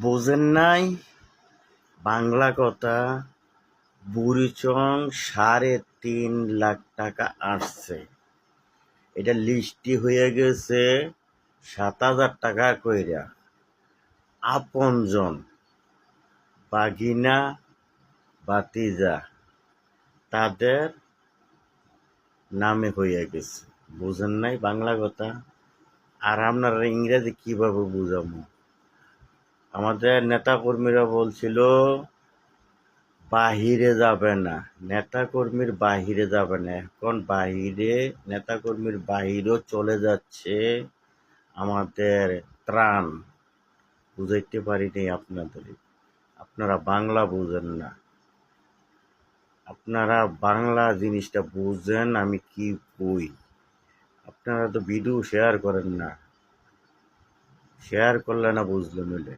বোঝেন নাই বাংলা কথা। বুড়িচং 3.5 লাখ টাকা আসছে, এটা লিস্টি হয়ে গেছে 7,000 টাকা কইরা। আপনজন বাগিনা বাতিজা তাদের নামে হয়ে গেছে। বুঝেন নাই বাংলা কথা। আর আপনারা ইংরেজি কিভাবে বুঝাবো? আমাদের নেতা কর্মীরা বলছিল বাহিরে যাবে না, নেতাকর্মীর বাহিরে যাবে না। এখন বাহিরে নেতাকর্মীর বাহিরেও চলে যাচ্ছে আমাদের ত্রাণ। বুঝাইতে পারিনি আপনাদের। আপনারা বাংলা বুঝেন না। আপনারা বাংলা জিনিসটা বুঝেন আমি কি কই। আপনারা তো ভিডিও শেয়ার করেন না, শেয়ার করলে না বুঝলে মিলে।